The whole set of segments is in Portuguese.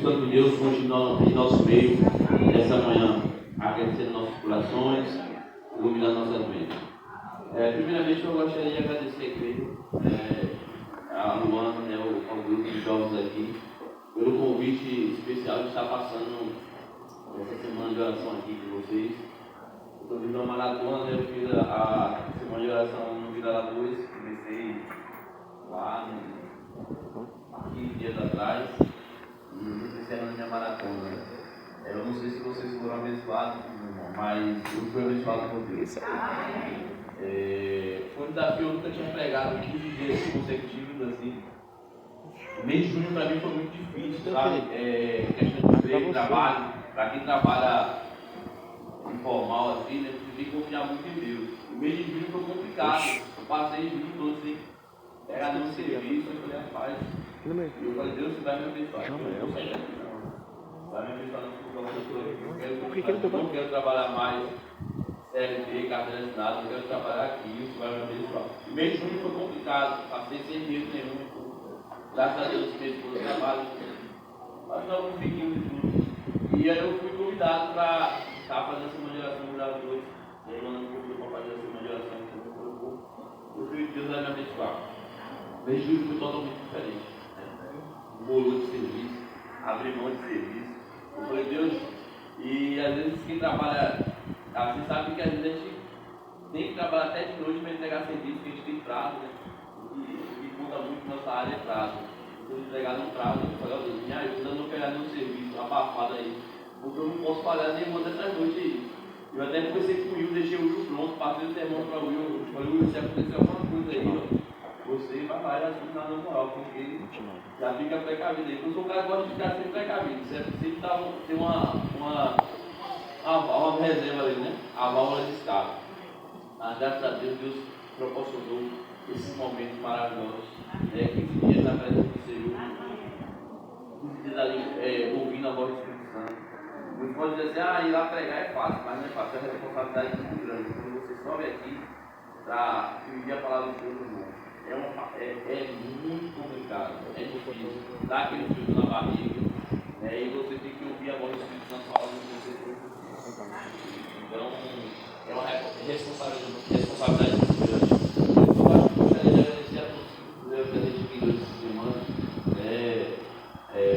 Espírito Santo de Deus continue em nosso meio nessa manhã, aquecendo nossos corações, iluminando nossas mentes. Primeiramente, eu gostaria de agradecer a igreja, a Luana, ao grupo de jovens aqui, pelo convite especial de estar passando essa semana de oração aqui com vocês. Estou vindo uma maratona, eu fiz a semana de oração no Vila Luz, comecei lá há 15 dias atrás e estou encerrando minha maratona. Eu não sei se vocês foram abençoados, mas eu fui abençoado por Deus. Foi um desafio, eu nunca tinha pregado 15 dias consecutivos assim. O mês de junho para mim foi muito difícil, sabe? Questão de emprego, trabalho, para quem trabalha informal assim, né? Você tem que confiar muito em Deus. O mês de junho foi complicado, eu passei junho todo assim, era no serviço, eu falei, rapaz, eu falei, Deus, você vai me abençoar. Vai me abençoar no futuro, eu não quero trabalhar mais CLT, carteira assinada, eu quero trabalhar aqui, isso vai me abençoar. O mês de junho foi complicado, passei sem dinheiro nenhum. Graças a Deus, minha esposa trabalha, mas não um biquinho de tudo. E aí eu fui convidado para estar fazendo essa manifestação do Vila Luz. E aí, quando eu fui para fazer essa manifestação, eu fui Deus vai me abençoar. O mês de julho foi totalmente diferente. Bolou de serviço, abri mão de serviço. Eu falei, Deus, e às vezes quem trabalha, você sabe que às vezes a gente tem que trabalhar até de noite para entregar serviço, que a gente tem prazo, né? E conta muito nossa área é prazo. Se eu entregar no prazo, eu falei, ó Deus, me ajuda a não pegar nenhum serviço abafado aí, porque eu não posso falhar nenhuma dessas noites aí. Eu até conversei com o Will, deixei o Will pronto, passei o sermão para o Will. Eu falei, Will, se acontecer alguma coisa aí, ó, você vai lá e ajuda na moral, porque já fica precavido aí. Eu sou um cara que gosta de ficar sempre precavido, certo? Sempre tem uma reserva ali, né? A válvula de escape. Mas graças a Deus, Deus proporcionou esses momentos maravilhosos, 15 dias na presença do Senhor, 15 dias ali ouvindo a voz do Espírito Santo. Você pode dizer assim, ir lá pregar é fácil, mas não é fácil, é uma responsabilidade muito grande. Quando você sobe aqui para dividir a palavra do Senhor, irmão, é muito complicado, é difícil, dá aquele frio na barriga, e você tem que ouvir a voz do Espírito Santo falando com você. Então, é uma responsabilidade muito grande.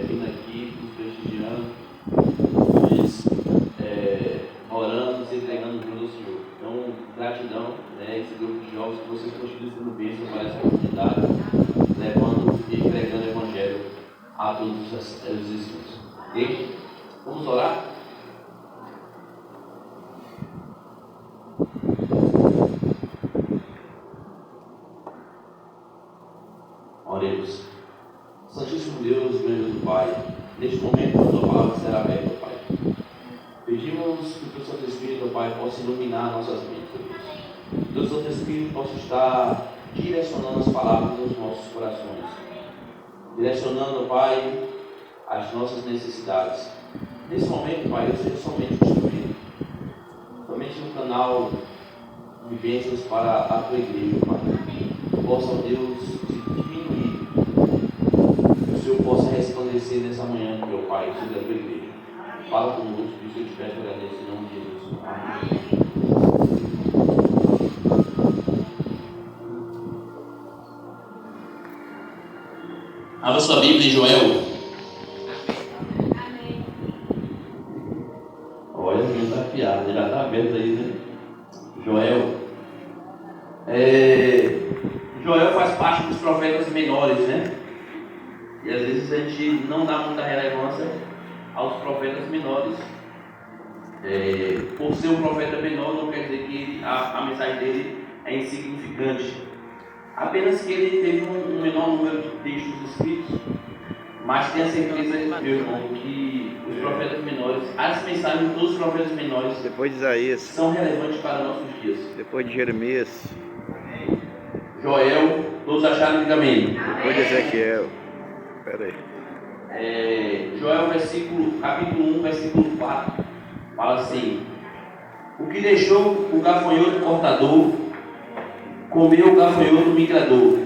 Vindo aqui, nos prestigiando, orando, nos entregando para o Senhor. Então, gratidão, esse grupo de jovens, que vocês continuem sendo bênçãos para essa comunidade, levando e pregando o Evangelho a todos os espíritos. E vamos orar? Oremos. Santíssimo Deus, grande Pai, neste momento a tua palavra será aberta, Pai. Pedimos que o teu Santo Espírito, Pai, possa iluminar nossas mentes, Deus. Que o Santo Espírito possa estar direcionando as palavras nos nossos corações, direcionando, Pai, as nossas necessidades. Nesse momento, Pai, eu seja somente instrumento, somente um canal de bênçãos para a tua igreja, Pai. Possa, Deus, diminuir, que o Senhor possa resplandecer nessa manhã, meu Pai, sobre a tua igreja. Fala conosco, que o Senhor te peço, agradeço em nome de Jesus. Amém. Abra sua Bíblia em Joel. Olha, o Joel está afiado, já está aberto aí, né? Joel. Joel faz parte dos profetas menores, né? E às vezes a gente não dá muita relevância aos profetas menores. Por ser um profeta menor, não quer dizer que a mensagem dele é insignificante. Apenas que ele teve um menor número de textos escritos, mas tenha certeza, meu irmão, que os profetas menores, as mensagens dos profetas menores, depois de Isaías, são relevantes para nossos dias. Depois de Jeremias, Joel, todos acharam que amém? Depois de Ezequiel. Espera aí. Joel, capítulo 1, versículo 4, fala assim: o que deixou o gafanhoto cortador, comeu o gafanhoto migrador.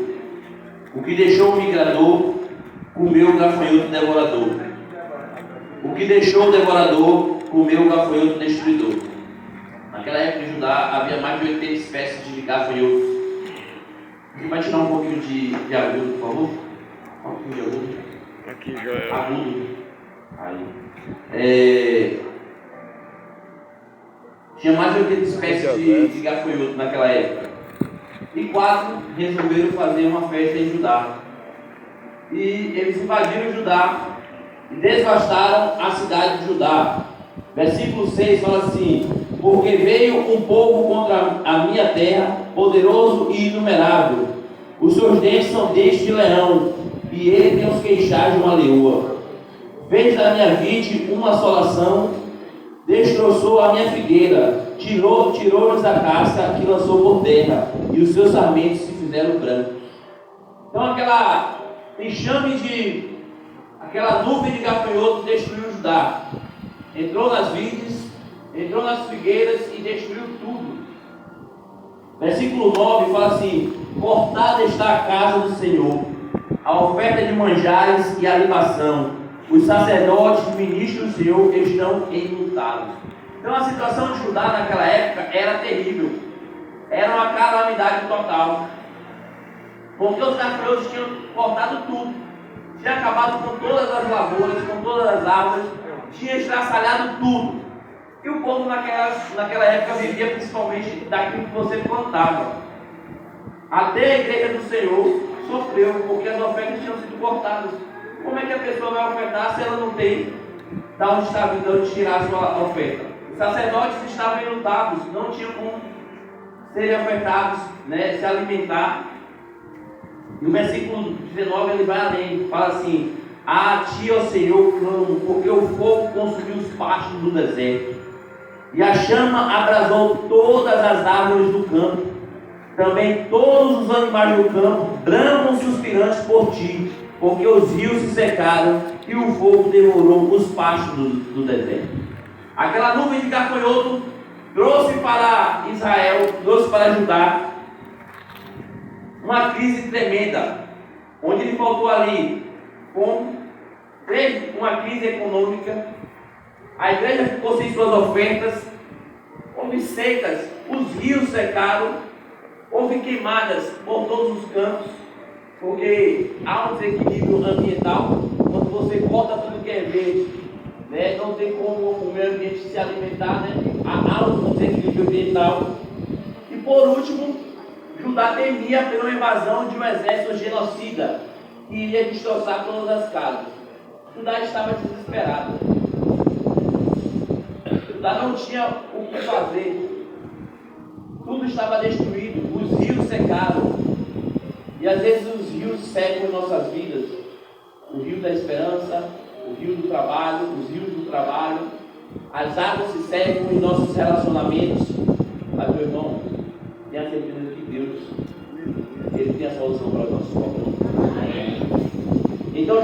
O que deixou o migrador, comeu o gafanhoto devorador. que deixou o devorador comer o gafanhoto destruidor. Naquela época em Judá havia mais de 80 espécies de gafanhotos. Você vai tirar um pouquinho de agudo, por favor? Um pouquinho de agudo. Aqui, Joel. Agudo. Aí. Tinha mais de 80 espécies de gafanhoto naquela época. E 4 resolveram fazer uma festa em Judá. E eles invadiram Judá e devastaram a cidade de Judá. Versículo 6 fala assim: porque veio um povo contra a minha terra, poderoso e inumerável. Os seus dentes são dentes de leão, e ele tem os queixais de uma leoa. Fez da minha vide uma assolação, destroçou a minha figueira, tirou-lhes a casca que lançou por terra, e os seus sarmentos se fizeram brancos. Então aquela enxame aquela nuvem de gafanhotos destruiu Judá. Entrou nas vides, entrou nas figueiras e destruiu tudo. Versículo 9 fala assim: cortada está a casa do Senhor, a oferta de manjares e a libação. Os sacerdotes e ministros do Senhor estão enlutados. Então a situação de Judá naquela época era terrível. Era uma calamidade total. Porque os gafanhotos tinham cortado tudo. Tinha acabado com todas as lavouras, com todas as árvores. Tinha estraçalhado tudo. E o povo naquela época vivia principalmente daquilo que você plantava. Até a igreja do Senhor sofreu, porque as ofertas tinham sido cortadas. Como é que a pessoa vai ofertar se ela não tem de onde está vindo, de tirar a sua oferta? Os sacerdotes estavam enlutados, não tinham como serem ofertados, se alimentar. E o versículo 19 ele vai além, fala assim: a ti, ó Senhor, clamo, porque o fogo consumiu os pastos do deserto, e a chama abrasou todas as árvores do campo. Também todos os animais do campo bramam suspirantes por ti, porque os rios se secaram e o fogo devorou os pastos do deserto. Aquela nuvem de gafanhoto trouxe para Israel, trouxe para Judá uma crise tremenda, onde lhe faltou ali uma crise econômica. A igreja ficou sem suas ofertas, houve secas, os rios secaram, houve queimadas por todos os cantos, porque há um desequilíbrio ambiental. Quando você corta tudo que é verde, não tem como o meio ambiente se alimentar, há um desequilíbrio ambiental. E por último, Judá temia pela invasão de um exército genocida que iria destroçar todas as casas. Judá estava desesperado. Judá não tinha o que fazer. Tudo estava destruído, os rios secaram. E às vezes os rios secam em nossas vidas. O rio da esperança, o rio do trabalho, os rios do trabalho. As águas se secam em nossos relacionamentos. Mas, meu irmão, tenha certeza que Deus, Ele tem a solução para os nossos problemas. Então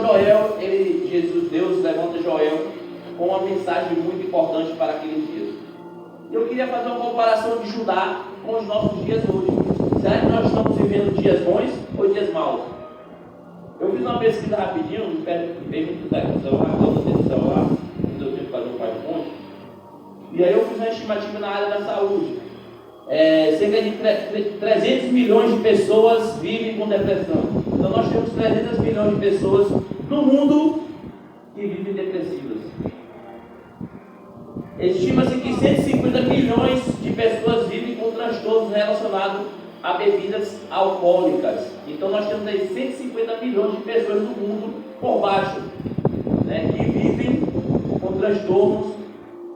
Deus levanta Joel com uma mensagem muito importante para aqueles dias. Eu queria fazer uma comparação de Judá com os nossos dias hoje. Será que nós estamos vivendo dias bons ou dias maus? Eu fiz uma pesquisa rapidinho, não veio muito tempo no celular, não tenho celular, não deu tempo de fazer um PowerPoint. E aí eu fiz uma estimativa na área da saúde. Cerca de 300 milhões de pessoas vivem com depressão. Então nós temos 300 milhões de pessoas no mundo que vivem depressivas. Estima-se que 150 milhões de pessoas vivem com transtornos relacionados a bebidas alcoólicas. Então nós temos aí 150 milhões de pessoas no mundo por baixo, que vivem com transtornos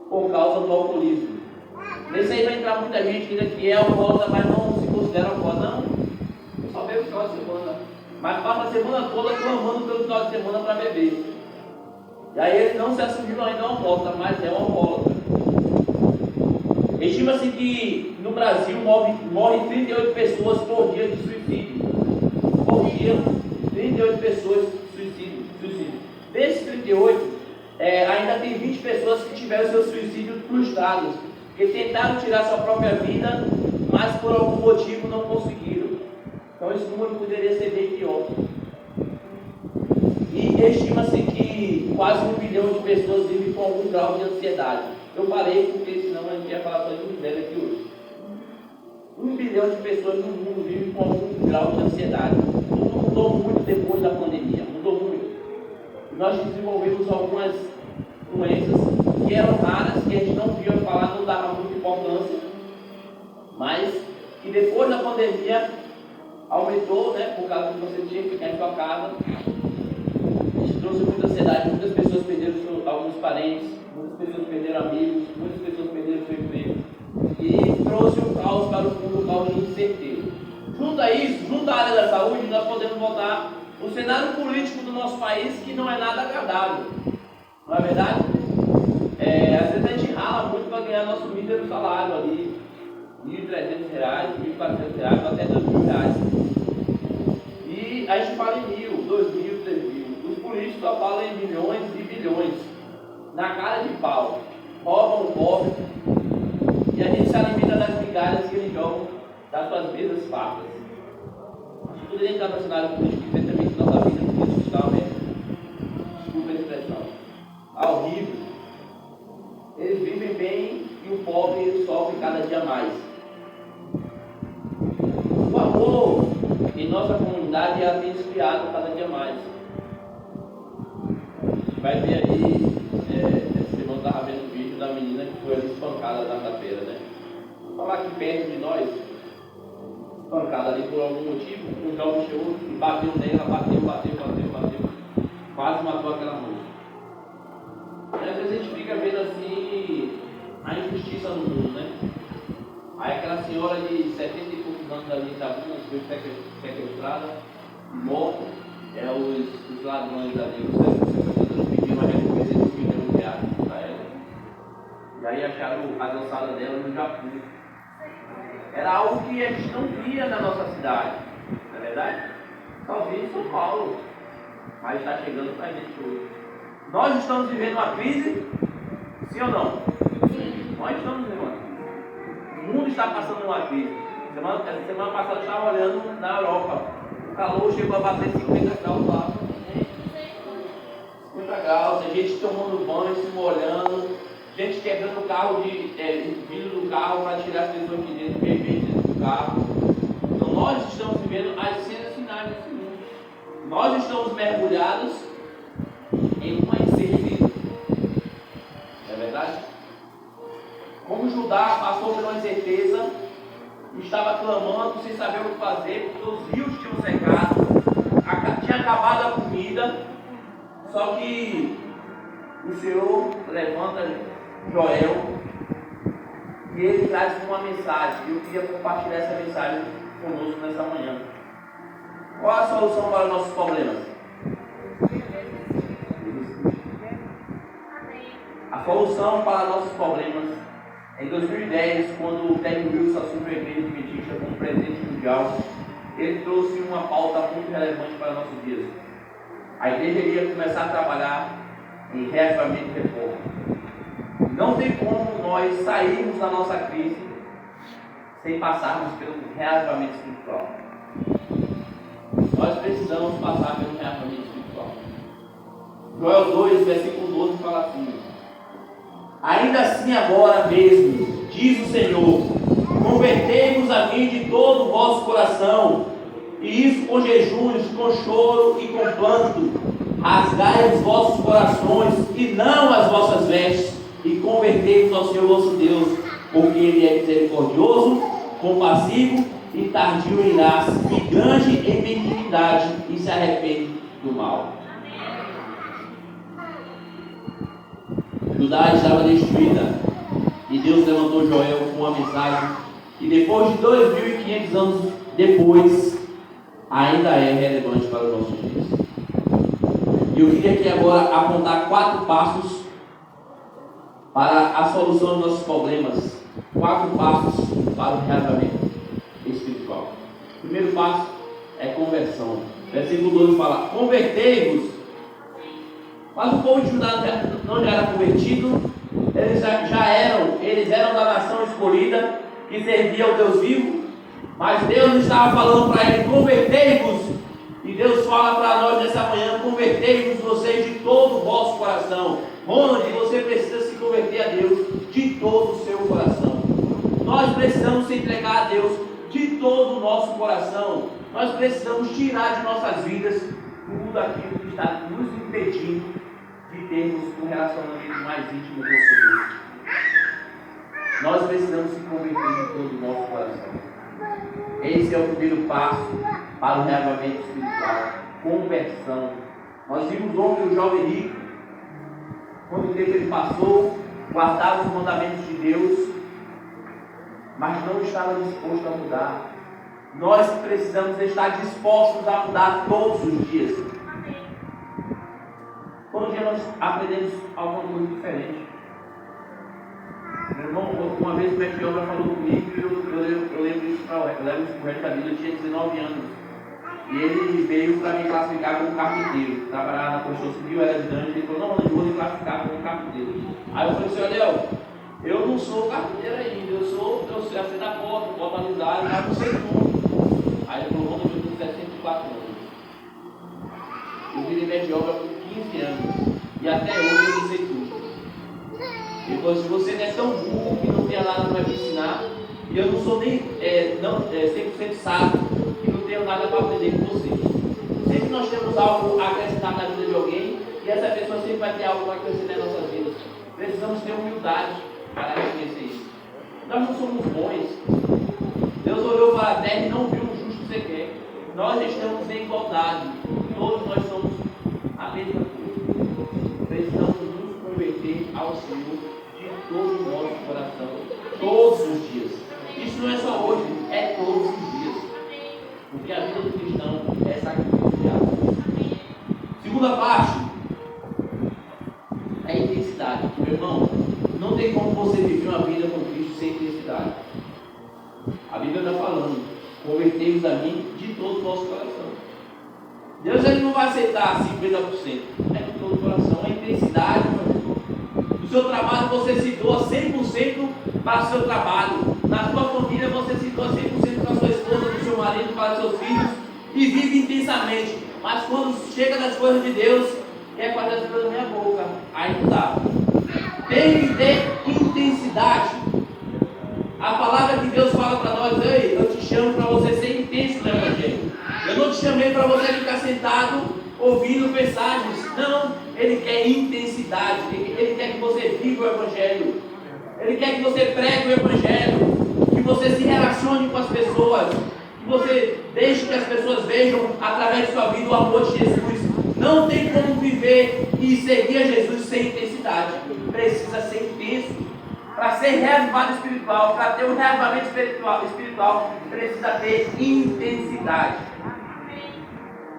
por causa do alcoolismo. Nesse aí vai entrar muita gente ainda que é alcoólatra, mas não se considera alcoólatra. Não, só bebe o final de semana, mas passa a semana toda clamando pelo final de semana para beber. E aí ele não se assumiu ainda alcoólatra, mas é um alcoólatra. Estima-se que no Brasil morrem 38 pessoas por dia de suicídio. Por dia, 38 pessoas de suicídio. Desses 38, ainda tem 20 pessoas que tiveram seus suicídios frustrados, que tentaram tirar sua própria vida, mas por algum motivo não conseguiram. Então esse número poderia ser bem pior. E estima-se que quase 1 bilhão de pessoas vivem com algum grau de ansiedade. Eu parei porque senão a gente ia falar só de miséria aqui hoje. 1 bilhão de pessoas no mundo vivem com algum grau de ansiedade. Tudo mudou muito depois da pandemia, mudou muito. Nós desenvolvemos algumas doenças que eram raras, que a gente não via falar, não dava muita importância, mas que depois da pandemia aumentou, né, por causa que você tinha que ficar em sua casa. Isso trouxe muita ansiedade, muitas pessoas perderam alguns parentes, muitas pessoas perderam amigos, muitas pessoas perderam seu emprego. E trouxe um caos para o mundo, um caos de incerteza. Junto a isso, junto à área da saúde, nós podemos botar o cenário político do nosso país, que não é nada agradável. Não é verdade? Às vezes a gente rala muito para ganhar nosso mísero salário ali, R$1.300, R$1.400, até R$2.000. E a gente fala em 1.000, 2.000, 3.000. Os políticos só falam em milhões e bilhões. Na cara de pau. Roubam o pobre. E a gente se alimenta das migalhas que eles jogam das suas mesas fartas. A gente poderia entrar no cenário político e ver também que nossa vida política está uma merda. Desculpa a expressão. Tá horrível. Eles vivem bem e o pobre ele sofre cada dia mais. O amor em nossa comunidade tem esfriado cada dia mais. A gente vai ver aí, essa semana eu estava vendo um vídeo da menina que foi ali espancada na quarta-feira, né? Vou falar aqui perto de nós, espancada ali por algum motivo, um jovem chegou e bateu nela, bateu, quase matou aquela moça. E às vezes a gente fica vendo assim a injustiça no mundo, né? Aí aquela senhora de 70 e poucos anos ali da rua foi sequestrada, morta, os ladrões ali, os sequestradores pediram uma recompensa de R$1 milhão para ela. E aí acharam a ossada dela no Japão. Era algo que a gente não via na nossa cidade, não é verdade? Só via em São Paulo, mas está chegando para a gente hoje. Nós estamos vivendo uma crise, sim ou não? Sim. Nós estamos vivendo uma crise. O mundo está passando uma crise. Essa semana passada eu estava olhando na Europa. O calor chegou a bater 50 graus lá. 50 graus, a gente tomando banho, se molhando, gente quebrando o carro vidro do carro para tirar as pessoas de dentro, beber dentro do carro. Então nós estamos vivendo as cenas finais desse mundo. Nós estamos mergulhados em uma incerteza. É verdade? Como Judá passou por uma incerteza, estava clamando sem saber o que fazer, porque os rios tinham secado, tinha acabado a comida, só que o Senhor levanta Joel e ele traz uma mensagem. Eu queria compartilhar essa mensagem conosco nessa manhã. Qual a solução para os nossos problemas? A solução para nossos problemas, em 2010, quando o Terry Wilson assumiu a igreja adventista como presidente mundial, ele trouxe uma pauta muito relevante para nossos dias. A igreja iria começar a trabalhar em reavivamento e reforma. Não tem como nós sairmos da nossa crise sem passarmos pelo reavivamento espiritual. Nós precisamos passar pelo reavivamento espiritual. Joel 2, versículo 12 fala assim: ainda assim agora mesmo, diz o Senhor, convertei-vos a mim de todo o vosso coração, e isso com jejuns, com choro e com planto. Rasgai os vossos corações e não as vossas vestes, e convertei-vos ao Senhor vosso Deus, porque Ele é misericordioso, compassivo e tardio em irar-se, e grande em benignidade, e se arrepende do mal. Judá estava destruída, e Deus levantou Joel com uma mensagem que depois de 2.500 anos depois ainda é relevante para os nossos dias. E eu queria aqui agora apontar 4 passos para a solução dos nossos problemas. 4 passos para o reavivamento espiritual. O primeiro passo é conversão. Versículo 12 fala: convertei-vos. Mas o povo de Judá não já era convertido, eles eram da nação escolhida, que servia ao Deus vivo, mas Deus estava falando para eles: convertei-vos. E Deus fala para nós nessa manhã: convertei-vos vocês de todo o vosso coração. coração, onde você precisa se converter a Deus de todo o seu coração. Nós precisamos se entregar a Deus de todo o nosso coração. Nós precisamos tirar de nossas vidas tudo aquilo que está nos impedindo de termos um relacionamento mais íntimo com o Senhor. Nós precisamos se converter de todo o nosso coração. Esse é o primeiro passo para o reavivamento espiritual, conversão. Nós vimos ontem o jovem rico, quando o tempo ele passou, guardava os mandamentos de Deus, mas não estava disposto a mudar. Nós precisamos estar dispostos a mudar todos os dias. Todo dia nós aprendemos alguma coisa diferente. Meu irmão, uma vez o mestre de obra falou comigo e eu lembro isso para o resto da vida. Eu tinha 19 anos e ele veio para me classificar como carpinteiro. Trabalhava na construção civil, era ajudante. Ele falou: não, eu vou me classificar como carpinteiro. Aí eu falei assim: olha, eu não sou carpinteiro ainda, eu sei assim da porta, porta alisada, mas não sei como. Aí ele falou: eu tenho 64 anos. Eu virei mestre de obra por 15 anos e até hoje eu não sei tudo. Ele falou: se você não é tão burro que não tenha nada para me ensinar, e eu não sou nem 100% sábio, que não tenho nada para aprender com você. Sempre nós temos algo a acrescentar na vida de alguém, e essa pessoa sempre vai ter algo para acrescentar em nossas vidas. Precisamos ter humildade para reconhecer isso. Nós não somos bons. Deus olhou para a terra e não viu o justo sequer. Nós estamos em igualdade. Todos nós somos a mesma coisa. Precisamos nos converter ao Senhor de todo o nosso coração, todos os dias. Isso não é só hoje, é todos os dias. Porque a vida do cristão é sacrificial. Segunda parte é a intensidade. Meu irmão, não tem como você viver uma vida com Cristo sem intensidade. A Bíblia está falando: convertei-vos a mim de todo o nosso coração. Deus ele não vai aceitar 50%, é de todo o coração, a intensidade. No seu trabalho você se doa 100% para o seu trabalho. Na sua família você se doa 100% para a sua esposa, para o seu marido, para os seus filhos e vive intensamente. Mas quando chega nas coisas de Deus, quer fazer as coisas na minha boca, aí não dá. Tem que ter intensidade. A palavra que Deus fala para nós: ei, eu te chamo para você ser intenso no Evangelho. Eu não te chamei para você ficar sentado ouvindo mensagens. Não, Ele quer intensidade. Ele quer que você viva o Evangelho. Ele quer que você pregue o Evangelho, que você se relacione com as pessoas, que você deixe que as pessoas vejam através de sua vida o amor de Jesus. Não tem como viver e seguir a Jesus sem intensidade. Precisa ser intenso. Para ser reavivado espiritual, para ter um reavivamento espiritual, precisa ter intensidade.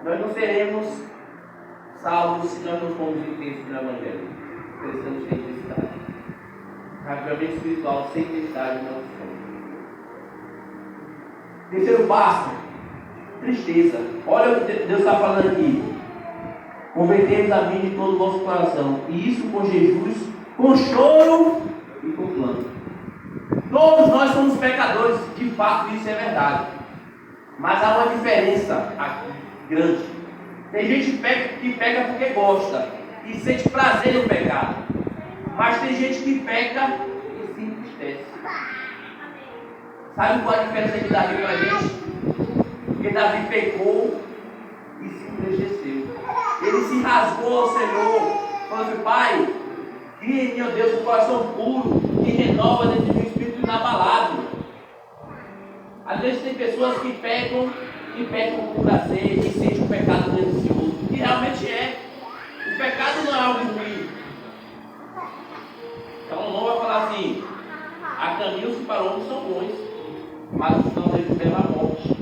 Nós não seremos salvos se nós não formos intensos no Evangelho. Precisamos ter intensidade. Reavivamento espiritual sem intensidade não funciona. Terceiro passo: tristeza. Olha o que Deus está falando aqui. Convertemos a mim de todo o nosso coração, e isso com jejuns, com choro e com plano. Todos nós somos pecadores, de fato isso é verdade. Mas há uma diferença aqui grande. Tem gente que peca porque gosta e sente prazer no pecado. Mas tem gente que peca e se entristece. Sabe qual a diferença de Davi para a gente? Porque Davi pecou e se entristeceu. Ele se rasgou ao Senhor, falando: Pai, cria em mim, ó Deus, um coração puro e renova dentro de mim um espírito inabalável. Às vezes tem pessoas que pecam com prazer e sentem um pecado delicioso. E realmente é. O pecado não é algo ruim. Então não vai falar assim: há caminhos que para o homem são bons, mas o final deles leva à morte.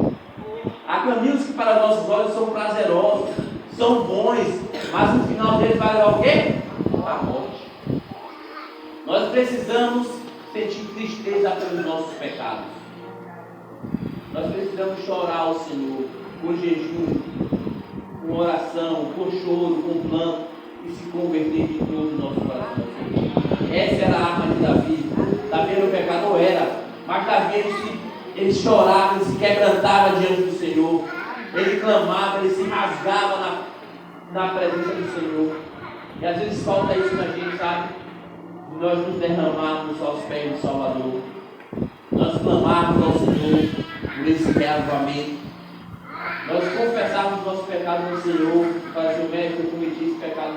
Há caminhos que para nossos olhos são prazerosos, são bons, mas no final deles vai levar o quê? A morte. Nós precisamos sentir tristeza pelos nossos pecados. Nós precisamos chorar ao Senhor com jejum, com oração, com choro, com plano, e se converter de todo o nosso coração. Essa era a arma de Davi. Davi era o pecador, era, mas Davi ele chorava, ele se quebrantava diante do Senhor, ele clamava, ele se rasgava na presença do Senhor. E às vezes falta isso na gente, sabe? Nós nos derramarmos aos pés do Salvador. Nós clamarmos ao Senhor por esse reavivamento. Nós confessarmos nossos pecados ao Senhor. Falar, seu mestre, eu cometi esse pecado,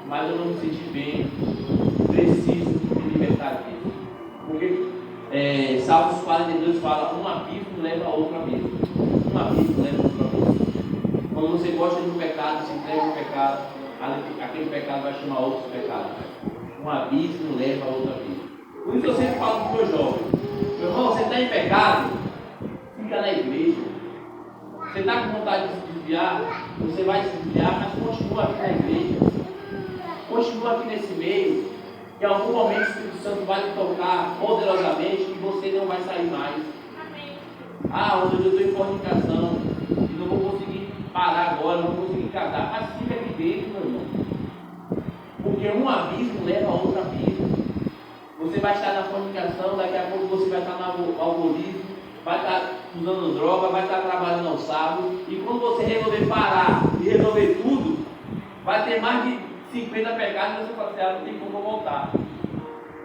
mas eu não me senti bem. Preciso me libertar disso. Porque Salmos 42 fala: um abismo leva a outro abismo. Um abismo leva a outro abismo. Quando você gosta de um pecado, se entrega ao pecado, aquele pecado vai chamar outros pecados. Um abismo leva a outro abismo. Por isso eu sempre falo para o meu jovem: meu irmão, você está em pecado? Fica na igreja. Você está com vontade de se desviar? Você vai se desviar, mas continua aqui na igreja. Continua aqui nesse meio. Em algum momento o Espírito Santo vai te tocar poderosamente e você não vai sair mais. Ah, onde eu estou em fornicação e não vou conseguir parar agora, não vou conseguir casar. Mas fica aqui dentro, meu irmão. Porque um abismo leva a outro abismo. Você vai estar na fornicação, daqui a pouco você vai estar no alcoolismo, vai estar usando droga, vai estar trabalhando ao sábado. E quando você resolver parar e resolver tudo, vai ter mais de 50 pecados e você fala assim: ah, não tem como voltar.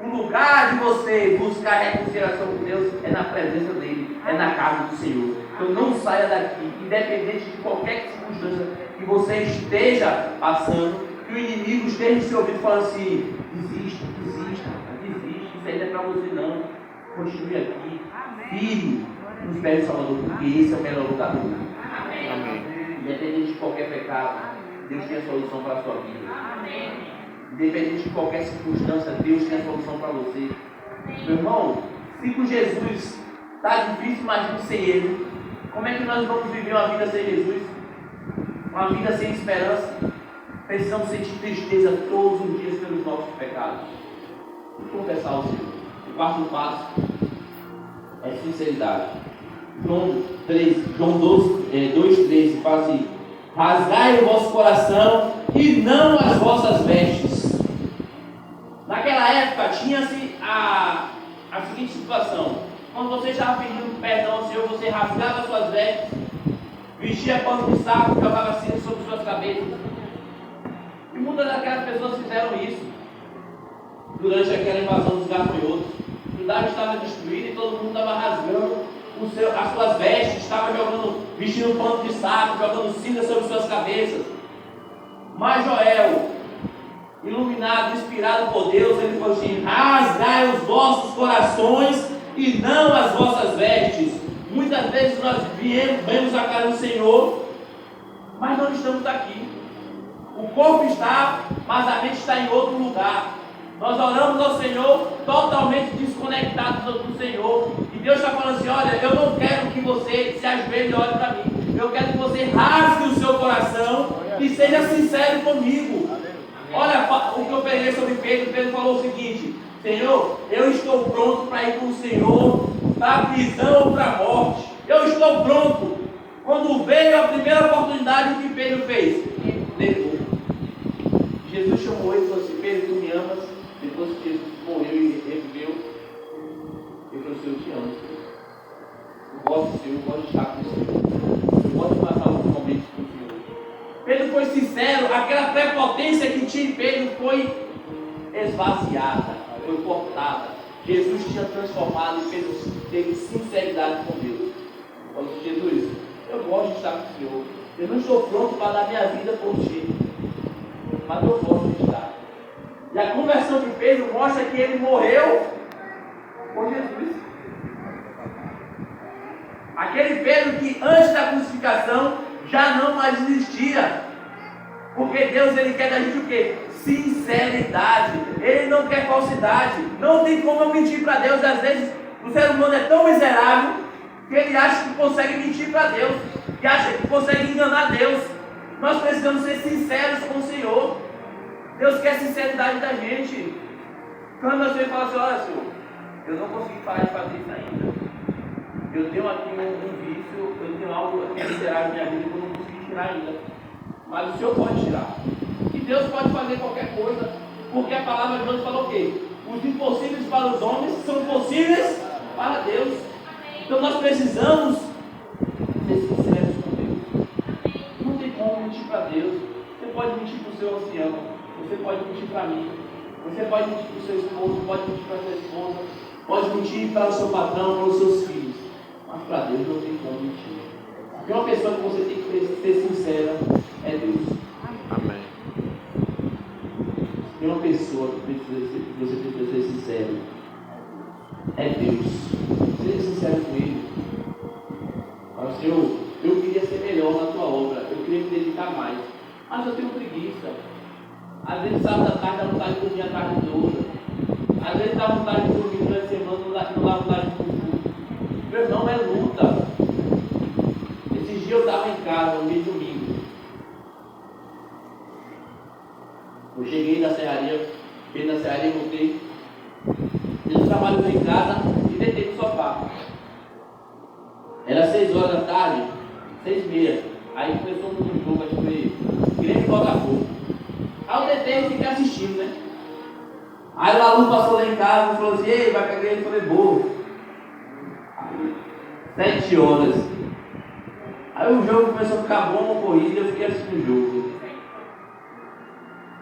O lugar de você buscar reconciliação com Deus é na presença dele, é na casa do Senhor. Então não saia daqui, independente de qualquer circunstância que você esteja passando, que o inimigo esteja se ouvindo falando assim: desista, isso ainda é para você não. Continue aqui, firme nos pés do Salvador, porque esse é o melhor lugar do mundo. Amém. Independente de qualquer pecado, Deus tem a solução para a sua vida. Amém. Independente de qualquer circunstância, Deus tem a solução para você. Meu irmão, se com Jesus está difícil, imagine sem Ele. Como é que nós vamos viver uma vida sem Jesus? Uma vida sem esperança? Precisamos sentir tristeza todos os dias pelos nossos pecados. E confessar ao Senhor. O quarto passo é sinceridade. João 2,13 fala assim: rasgai o vosso coração e não as vossas vestes. Naquela época tinha-se a seguinte situação: quando você estava pedindo perdão ao Senhor, você rasgava suas vestes, vestia pano de saco, jogava cinza sobre suas cabeças. E muitas daquelas pessoas fizeram isso durante aquela invasão dos gafanhotos. Judá estava destruído e todo mundo estava rasgando as suas vestes, estava vestindo pano de saco, jogando cinza sobre suas cabeças. Mas Joel, iluminado, inspirado por Deus, ele falou assim: rasgai os vossos corações e não as vossas vestes. Muitas vezes nós vemos a cara do Senhor, mas não estamos aqui. O corpo está, mas a mente está em outro lugar. Nós oramos ao Senhor totalmente desconectados do Senhor. E Deus está falando assim: olha, eu não quero que você se ajoelhe e olhe para mim. Eu quero que você rasgue o seu coração e seja sincero comigo. Olha o que eu peguei sobre Pedro. Pedro falou o seguinte: Senhor, eu estou pronto para ir com o Senhor para a prisão ou para a morte. Eu estou pronto. Quando veio a primeira oportunidade, o que Pedro fez? Negou. Jesus chamou ele e falou assim: Pedro, tu me amas? Depois que Jesus morreu e reviveu, ele falou assim: eu te amo, Senhor. Eu gosto do Senhor, eu gosto de estar com o Senhor. Eu gosto de passar alguns momentos com o Senhor. Pedro foi sincero, aquela prepotência que tinha em Pedro foi esvaziada, foi cortada. Jesus tinha transformado e Pedro teve sinceridade com Deus. Falou assim: Jesus, eu gosto de estar com o Senhor. Eu não estou pronto para dar minha vida por ti, mas eu gosto de estar. E a conversão de Pedro mostra que ele morreu por Jesus. Aquele Pedro que antes da crucificação já não mais existia. Porque Deus, ele quer da gente o quê? Sinceridade. Ele não quer falsidade. Não tem como eu mentir para Deus. Às vezes o ser humano é tão miserável que ele acha que consegue mentir para Deus, que acha que consegue enganar Deus. Nós precisamos ser sinceros com o Senhor. Deus quer sinceridade da gente. Quando você fala assim: olha, Senhor, eu não consegui parar de fazer isso ainda. Eu tenho aqui um vício, eu tenho algo que é miserável na minha vida que eu não consegui tirar ainda. Mas o Senhor pode tirar. E Deus pode fazer qualquer coisa. Porque a palavra de Deus falou o quê? Os impossíveis para os homens são possíveis para Deus. Então nós precisamos ser sinceros com Deus. Não tem como mentir para Deus. Você pode mentir para o seu ancião. Você pode mentir para mim, você pode mentir para o seu esposo, pode mentir para a sua esposa, pode mentir para o seu patrão, para os seus filhos, mas para Deus não tem como mentir. Porque uma pessoa que você tem que ser sincera é Deus. Amém. Tem uma pessoa que você tem que ser sincero é Deus. Seja sincero com Ele. Fala, Senhor, eu queria ser melhor na tua obra, eu queria me dedicar mais, mas eu tenho preguiça. Às vezes sábado à tarde dá vontade de dormir a tarde toda. Às vezes dá vontade de dormir durante a semana, não dá vontade de dormir. Meu irmão, é luta. Esses dias eu estava em casa, no meio de domingo. Eu cheguei na serraria, voltei. Fiz um trabalho em casa e deitei no sofá. Era 6 horas da tarde, 6h30. Aí começou um jogo, acho que foi Grêmio e Botafogo. Aí eu deitei e fiquei assistindo, né? Aí o aluno passou lá em casa e falou assim: ei, vai pra igreja? Eu falei: vou. 7 horas. Aí o jogo começou a ficar bom, uma corrida, eu fiquei assistindo o jogo.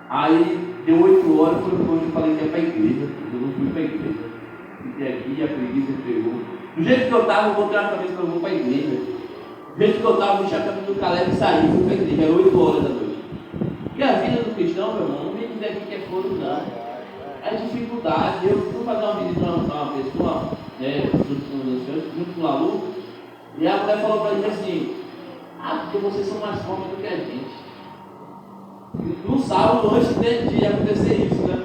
Aí deu 8 horas, eu falei que ia pra igreja. Eu não fui pra igreja. Fiquei aqui, a preguiça pegou. Do jeito que eu estava, eu botei na cabeça que eu vou para a igreja. Do jeito que eu estava, eu deixei a camisa do Caleb e saí, fui para a igreja, era 8 horas da noite. E a vida do cristão, meu irmão, não vem dizer aqui que é foro, não. É dificuldade. Eu fui fazer uma visita a uma pessoa, né, junto com um aluno, e a mulher falou para mim assim: ah, porque vocês são mais fortes do que a gente. No sábado, antes de acontecer isso, né?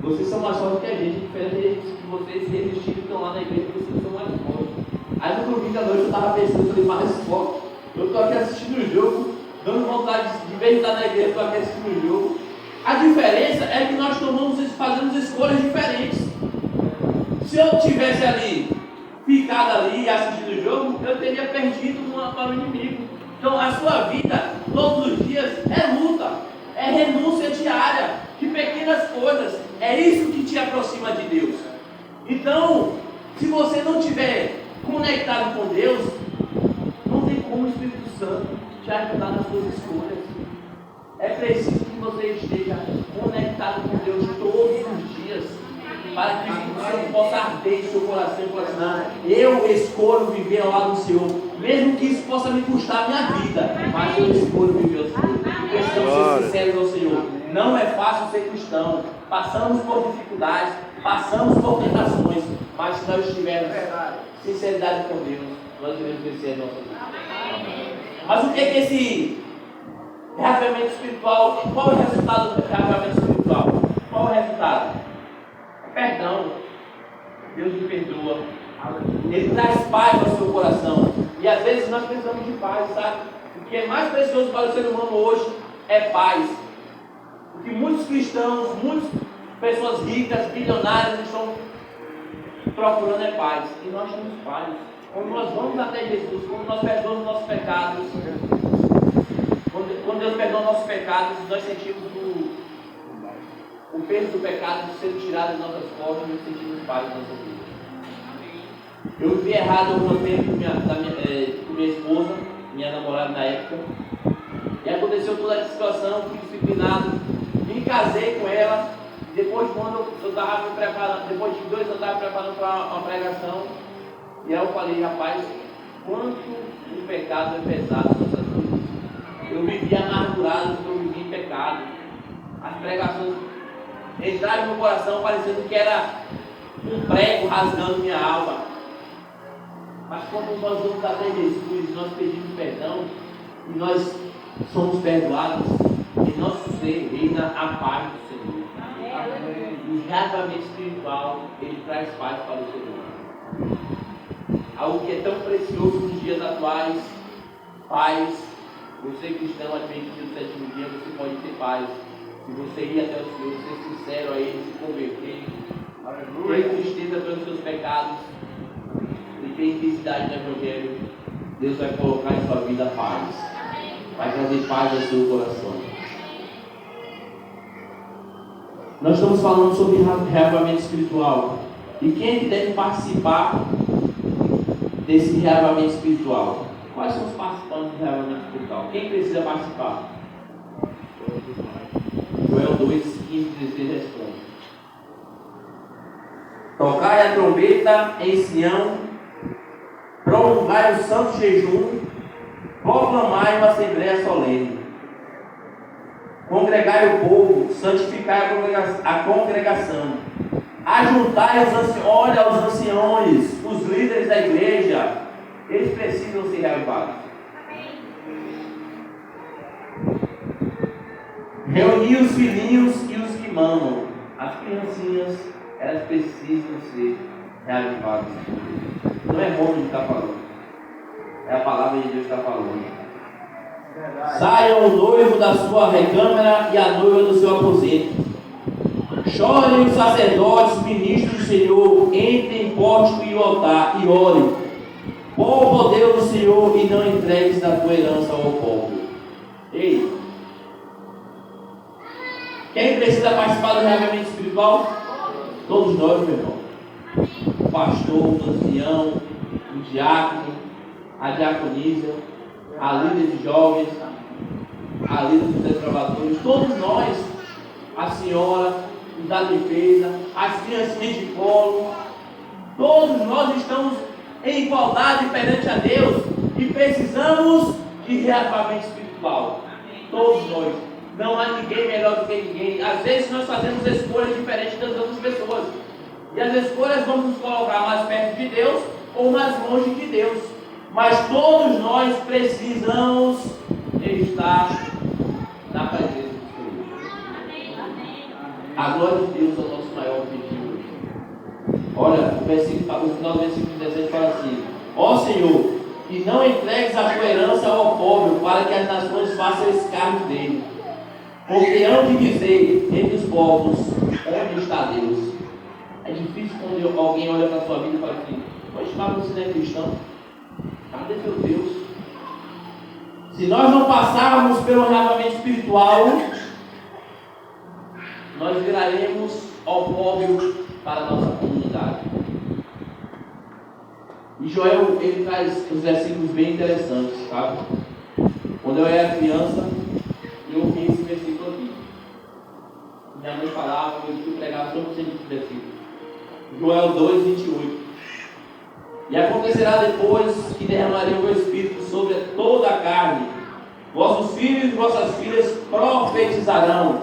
Vocês são mais fortes que a gente, diferente de vocês resistirem, estão lá na igreja, vocês são mais fortes. Aí no domingo à noite eu estava pensando, eu falei: mais forte. Eu estou aqui assistindo o jogo, dando vontade de vez de estar na igreja, estou aqui assistindo o jogo. A diferença é que nós fazemos escolhas diferentes. Se eu tivesse ali, ficado ali assistindo o jogo, eu teria perdido para o inimigo. Então a sua vida, todos os dias, é luta, é renúncia diária de pequenas coisas. É isso que te aproxima de Deus. Então, se você não estiver conectado com Deus, não tem como o Espírito Santo te ajudar nas suas escolhas. É preciso que você esteja conectado com Deus todos os dias, para que você possa arder em seu coração e falar assim: não, eu escolho viver ao lado do Senhor, mesmo que isso possa me custar a minha vida, mas eu escolho viver ao Senhor. Precisamos ser sinceros ao Senhor. Não é fácil ser cristão, passamos por dificuldades, passamos por tentações, mas se nós tivermos sinceridade com Deus, nós iremos vencer a nossa vida. Mas o que é esse reavivamento espiritual? Qual é o resultado do reavivamento espiritual? Qual é o resultado? Perdão. Deus me perdoa. Ele traz paz ao seu coração. E às vezes nós precisamos de paz, sabe? O que é mais precioso para o ser humano hoje é paz. Porque muitos cristãos, muitas pessoas ricas, bilionárias estão procurando é paz. E nós temos paz. Quando nós vamos até Jesus, quando nós perdoamos nossos pecados, quando Deus perdoa nossos pecados, nós sentimos o peso do pecado sendo tirado das nossas costas, nós sentimos paz na nossa vida. Eu vivi errado algum tempo com minha esposa, minha namorada na época, e aconteceu toda a situação, fui disciplinado, me casei com ela. Depois, quando eu estava me preparando, depois de 2 anos eu estava preparando para uma pregação, e aí eu falei: rapaz, quanto o pecado é pesado nessas coisas. Eu vivia amargurado porque eu vivia em pecado. As pregações entraram no meu coração parecendo que era um prego rasgando minha alma. Mas quando nós vamos até Jesus, nós pedimos perdão e nós somos perdoados, em nosso ser reina a paz do Senhor. O reavivamento espiritual, ele traz paz para o Senhor. Algo que é tão precioso nos dias atuais, paz. Você cristão, adventista do 7º dia, você pode ter paz. Se você ir até o Senhor, ser sincero a Ele, se converter, ter tristeza pelos seus pecados e ter intensidade no Evangelho, Deus vai colocar em sua vida paz. Vai trazer paz ao seu coração. Nós estamos falando sobre reavivamento espiritual. E quem é que deve participar desse reavivamento espiritual? Quais são os participantes do reavivamento espiritual? Quem precisa participar? Joel 2, 15 e 16 responde: tocai a trombeta em Sião, prolongai o santo jejum, proclamai uma assembleia solene. Congregai o povo, santificai a congregação. Ajuntai os anciões, olha os anciões, os líderes da igreja, eles precisam ser reavivados. Reunir os filhinhos e os que mamam, as criancinhas, elas precisam ser reavivadas. Não é Rômulo que está falando, é a palavra de Deus que está falando. Saiam o noivo da sua recâmara e a noiva do seu aposento. Chorem os sacerdotes, ministros do Senhor, entrem em pórtico e o altar e orem. Povo Deus do Senhor, e não entregues da tua herança ao povo. Ei! Quem precisa participar do reavivamento espiritual? Todos nós, meu irmão. O pastor, o ancião, o diácono, a diaconisa, a líder de jovens, a líder dos desbravadores, todos nós, a senhora da defesa, as criancinhas de colo, todos nós estamos em igualdade perante a Deus e precisamos de reavivamento espiritual. Todos nós. Não há ninguém melhor do que ninguém. Às vezes nós fazemos escolhas diferentes das outras pessoas. E as escolhas vão nos colocar mais perto de Deus ou mais longe de Deus. Mas todos nós precisamos estar na presença do Senhor. A glória de Deus é o nosso maior objetivo. Olha, o final do versículo 17 fala assim: ó Senhor, e não entregues a tua herança ao povo, para que as nações façam escárnio dele. Porque hão de dizer entre os povos: onde está Deus? É difícil quando alguém olha para a sua vida e fala assim: pois mas você não é cristão? Cadê teu Deus? Se nós não passarmos pelo reavivamento espiritual, nós viraremos opróbrio para a nossa comunidade. E Joel, ele traz os versículos bem interessantes, sabe? Quando eu era criança, eu ouvi esse versículo aqui. Minha mãe falava, eu pregava sobre esse versículo. Joel 2, 28. E acontecerá depois que derramarei o meu espírito sobre toda a carne. Vossos filhos e vossas filhas profetizarão,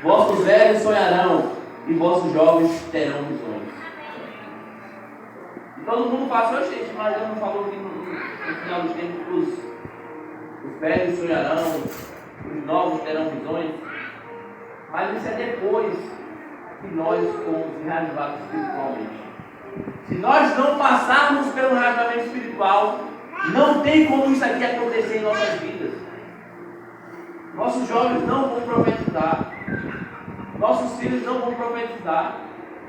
vossos velhos sonharão, e vossos jovens terão visões. E todo mundo fala assim: gente, mas eu não falou que no final dos tempos os velhos sonharão, os novos terão visões. Mas isso é depois que nós fomos reavivados espiritualmente. Se nós não passarmos pelo reavivamento espiritual, não tem como isso aqui acontecer em nossas vidas. Nossos jovens não vão profetizar, nossos filhos não vão profetizar,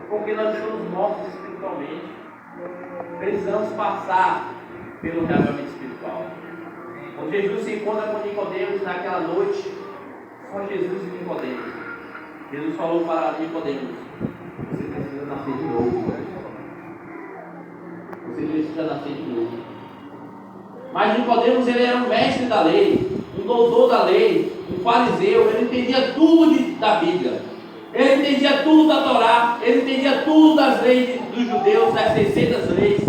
porque nós estamos mortos espiritualmente. Precisamos passar pelo reavivamento espiritual. Quando Jesus se encontra com Nicodemos naquela noite, só Jesus e Nicodemos. Jesus falou para Nicodemos: você precisa nascer de novo. Você precisa nascer de novo. Mas Nicodemos, ele era um mestre da lei, um doutor da lei, um fariseu. Ele entendia tudo da Bíblia. Ele entendia tudo da Torá. Ele entendia tudo das leis dos judeus, das 600 leis.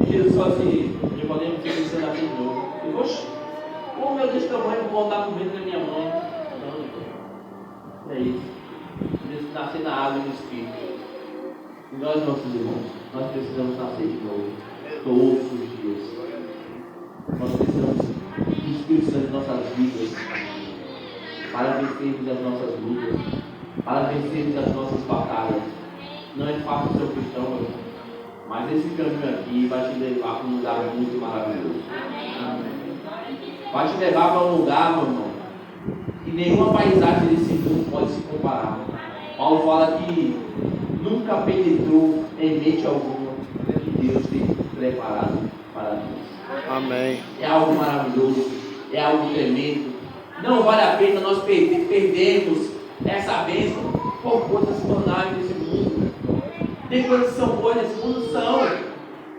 E Jesus falou assim: Nicodemos, você precisa nascer de novo. Eu digo: oxe, como eu desse tamanho, eu vou voltar com medo da minha mãe? Não, é isso. Precisa nascer na água e no Espírito. E nós, nossos irmãos, nós precisamos nascer de novo, todos os dias. Nós precisamos do Espírito Santo em nossas vidas, para vencermos as nossas lutas, para vencermos as nossas batalhas. Não é fácil ser cristão, meu irmão, mas esse caminho aqui vai te levar para um lugar muito maravilhoso. Vai te levar para um lugar, meu irmão, que nenhuma paisagem desse mundo pode se comparar. Paulo fala que nunca penetrou em mente alguma que Deus tem preparado para nós. Amém. É algo maravilhoso, é algo tremendo. Não vale a pena nós perdermos essa bênção por coisas banais desse mundo. Tem coisas que são boas nesse mundo, são,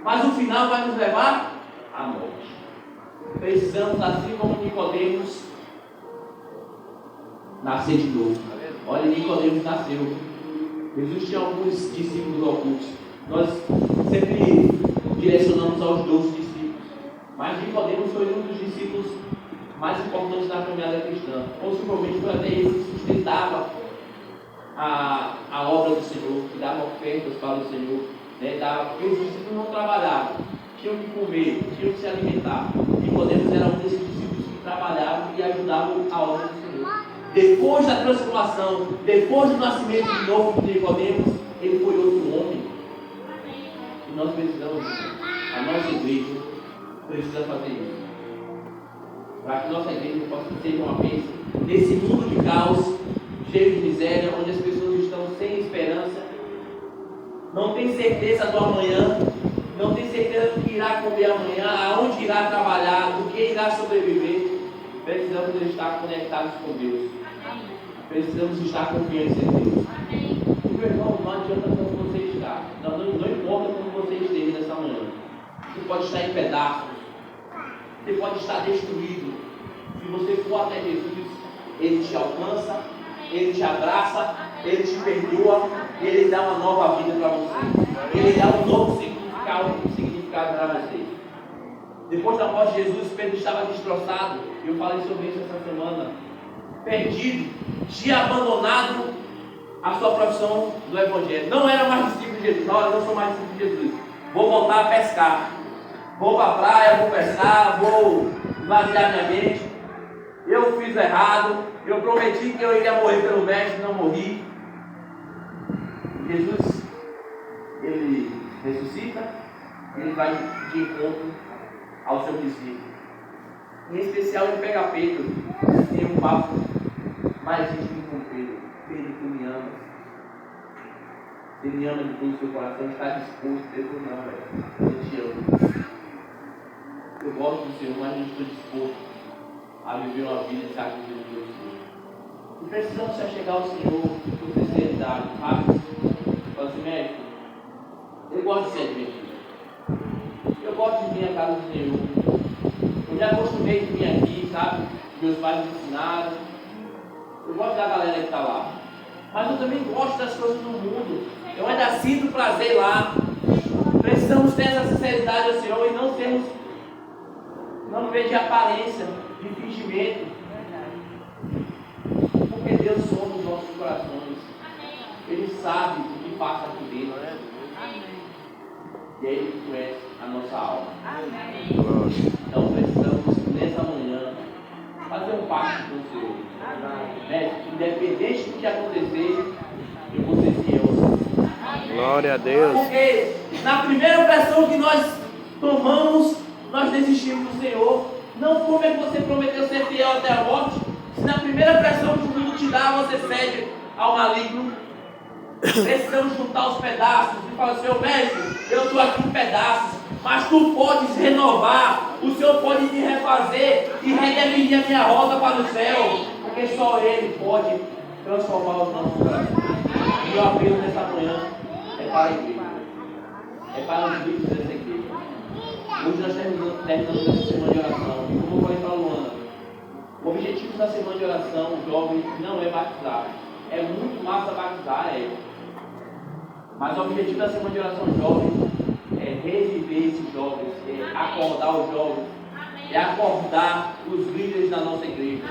mas o final vai nos levar à morte. Precisamos, assim como Nicodemos, nascer de novo. Olha, Nicodemos nasceu. Jesus tinha alguns discípulos ocultos. Nós sempre direcionamos aos 12 discípulos. Mas Nicodemos foi um dos discípulos mais importantes da caminhada cristã. Possivelmente foi até ele que sustentava a obra do Senhor, que dava ofertas para o Senhor, né? Porque os discípulos não trabalhavam, tinham que comer, tinham que se alimentar. Nicodemos era um desses discípulos que trabalhavam e ajudavam a obra do Senhor. Depois da transformação, depois do nascimento de novo de Nicodemos, ele foi outro homem. E nós precisamos, a nossa igreja precisa fazer isso. Para que nossa igreja possa ser uma bênção nesse mundo de caos, cheio de miséria, onde as pessoas estão sem esperança, não tem certeza do amanhã, não tem certeza do que irá comer amanhã, aonde irá trabalhar, do que irá sobreviver. Precisamos estar conectados com Deus. Precisamos estar confiantes em Deus. Meu irmão, não adianta como você está. Não importa como você esteja nessa manhã. Você pode estar em pedaços. Você pode estar destruído. Se você for até Jesus, Ele te alcança, Ele te abraça, Ele te perdoa, Ele dá uma nova vida para você. Ele dá um novo significado para você. Depois da morte de Jesus, Pedro estava destroçado. Eu falei sobre isso essa semana. Perdido, tinha abandonado a sua profissão do Evangelho. Não era mais discípulo de Jesus. Não, eu não sou mais discípulo de Jesus. Vou voltar a pescar. Vou para a praia, vou pescar, vou vaziar minha mente. Eu fiz errado. Eu prometi que eu iria morrer pelo mestre, não morri. Jesus, ele ressuscita, ele vai de encontro ao seu discípulo. Em especial, ele pega Pedro e tem um papo mais íntimo com Pedro. Pedro, tu me amas. Você me ama de todo o seu coração, está disposto. Pedro, não, velho. Eu te amo. Eu gosto do Senhor, mas não estou disposto a viver uma vida de sacrifício do Senhor. E precisamos se achegar ao Senhor com sinceridade, sabe? Fala assim, médico, eu gosto de ser admitido. Eu gosto de vir à casa do Senhor. Eu já acostumei de vir aqui, sabe? Meus pais me ensinaram. Eu gosto da galera que está lá. Mas eu também gosto das coisas do mundo. Eu ainda sinto prazer lá. Precisamos ter essa sinceridade ao Senhor e não viver de aparência, de fingimento. Porque Deus sonda os nossos corações. Ele sabe o que passa aqui dentro. E Ele conhece a nossa alma. Então precisamos, nessa manhã, fazer um pacto com o Senhor. Independente do que acontecer, eu vou ser fiel. Glória a Deus. Porque na primeira pressão que nós tomamos, nós desistimos do Senhor. Não como é que você prometeu ser fiel até a morte? Se na primeira pressão que o mundo te dá, você cede ao maligno. Precisamos juntar os pedaços e falar, Senhor mestre, eu estou aqui em pedaços, mas tu podes renovar, o Senhor pode me refazer e redefinir a minha rota para o céu, porque só Ele pode transformar os nossos corações. E o apelo nessa manhã é para a igreja, é para os líderes dessa igreja. Hoje nós terminamos essa semana de oração, e como eu falei para a Luana, o objetivo da semana de oração, jovem, não é batizar. É muito massa batizar, mas o objetivo da semana de oração jovem é reviver esses jovens, é acordar os jovens, é acordar os líderes da nossa igreja.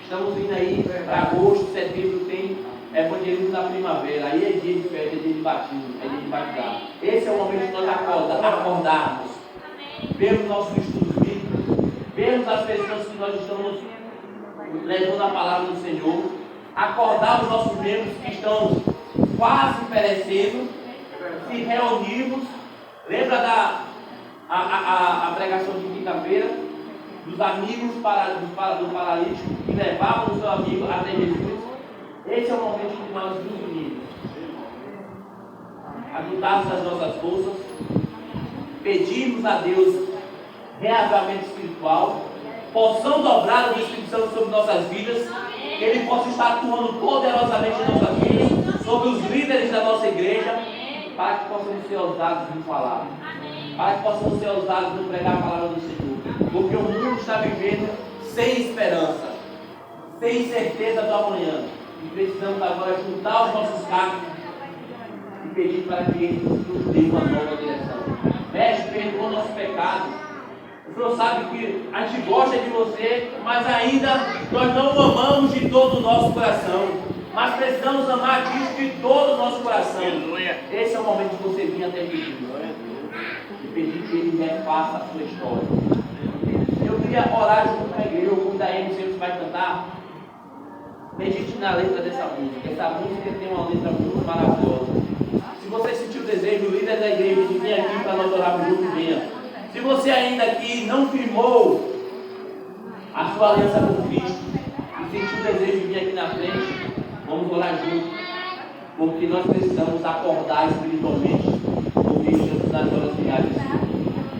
Estamos vindo aí para agosto, setembro, tem evangelismo da primavera, aí é dia de festa, é dia de batismo, é dia de batizar. Esse é o momento de nós acordarmos, vermos nossos estudos bíblicos, vermos as pessoas que nós estamos levando a palavra do Senhor, acordar os nossos membros que estão quase perecendo, se reunirmos. Lembra a pregação de quinta-feira, dos amigos do paralítico que levavam o seu amigo até Jesus? Esse é o momento de nós nos unirmos, ajuntarmos as nossas forças, pedirmos a Deus reavivamento espiritual, porção dobrada do Espírito Santo sobre nossas vidas, que Ele possa estar atuando poderosamente em nossas vidas, sobre os líderes da nossa igreja, para que possamos ser ousados em falar, para que possamos ser ousados em pregar a palavra do Senhor, porque o mundo está vivendo sem esperança, sem certeza do amanhã. E precisamos agora juntar os nossos cacos e pedir para que Ele nos dê uma nova direção. Mestre, perdoa o nosso pecado. O Senhor sabe que a gente gosta de você, mas ainda nós não o amamos de todo o nosso coração. Mas precisamos amar Cristo de todo o nosso coração. Esse é o momento de você vir até Jesus e pedir que Ele refaça a sua história. Eu queria orar junto com a igreja. Eu convido a ele, não sei se você vai cantar. Medite na letra dessa música. Essa música tem uma letra muito maravilhosa. Se você sentiu o desejo, o líder da igreja, de vir aqui para nós orar por junto, venha. Se você ainda aqui não firmou a sua aliança com Cristo e sentiu o desejo de vir aqui na frente, vamos orar juntos. Porque nós precisamos acordar espiritualmente, ouvir Jesus nas horas finais.